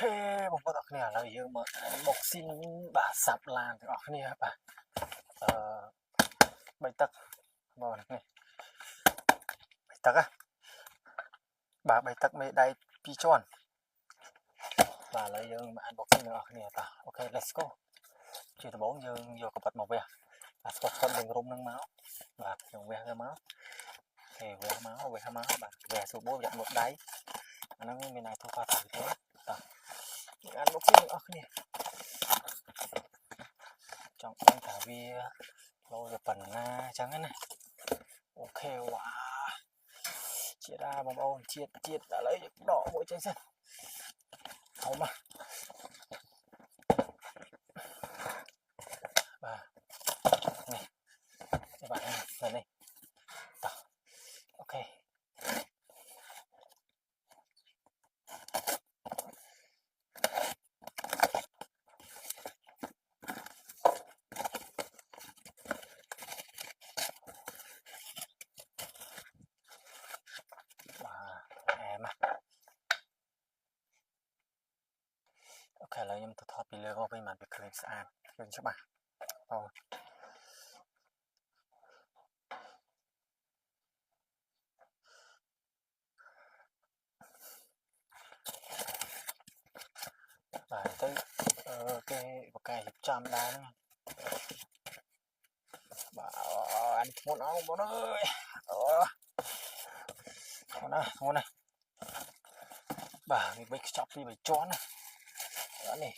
បងប្អូនអរគ្នាឥឡូវយើងមកបុកស៊ីនបាទសាប់ឡានទាំងអស់គ្នាបាទ3ទឹកបងនេះ3ទឹកបាទ3ទឹកមេដៃ2ជាន់បាទឥឡូវយើងមកបុកស៊ីនទាំងអស់គ្នាតោះអូខេ let's go ជាដំបូងយើងយកកបិតមកវះបាទស្កុតយើងរុំនឹងមកបាទយើងវះទៅមកអូខេវះមកបាទវះស្រួលបួរយកមុខដៃអាហ្នឹងមានអាចធ្វើខុសត្រូវទេតោះយើងអាចបុកស៊ីនទាំងអស់គ្នាចង់ដឹងថាវាលោទៅប៉ុណ្ណាអញ្ចឹងណាអូខេវ៉ាជាតិដែរបងប្អូនជាតិឥឡូវយើងដកមួយចេញសិនហៅមកបាទនេះបាទនេះតោះអូខេអូខេឥឡូវខ្ញុំទៅថតពីលើមកវិញបានវាឃើញស្អាតឃើញច្បាស់អូបាទទៅគេបកកែរៀបចំដែរហ្នឹងបាទអានេះធ្ងន់អស់បងអើយធ្ងន់ណាបាទវាវិចខ្ចប់ពី3ជាន់ណានេះ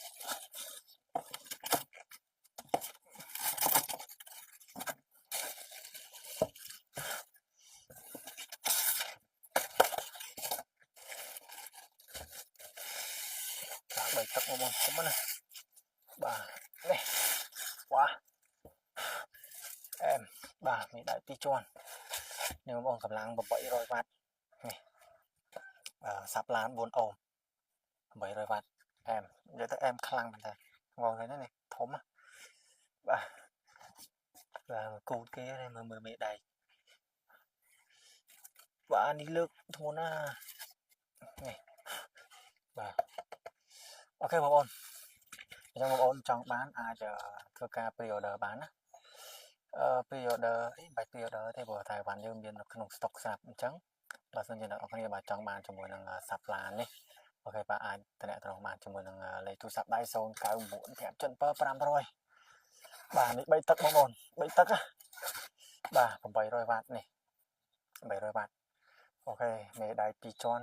3ទឹកមកបងធំណាបាទនេះវ៉ាអែមបាទមានដៃ2ជាន់នេះបងកម្លាំង800វ៉ាត់នេះសាប់ឡាន4អូម800វ៉ាត់អែមនិយាយទៅអែមខ្លាំងមែនតើបងឃើញនេះធំណាបាទគូតគេមើលមេដៃបាទនេះលើកធ្ងន់ណានេះបាទអូខេបងប្អូនអញ្ចឹងបងប្អូនចង់បានអាចធ្វើការ pre order បានណាpre order បាច់ pre order ទេព្រោះតែវ៉ាន់យើងមាននៅក្នុង stock ស្រាប់អញ្ចឹងបើសិនជាអ្នកនរគ្នាបាទចង់បានជាមួយនឹងសាប់ឡាននេះអូខេបាទអាចតំណបានជាមួយនឹងលេខទូរស័ព្ទដៃ099 57500បាទនេះ3ទឹកបងប្អូន3ទឹកបាទ800វ៉ាត់នេះ800វ៉ាត់អូខេមេដៃ2ជាន់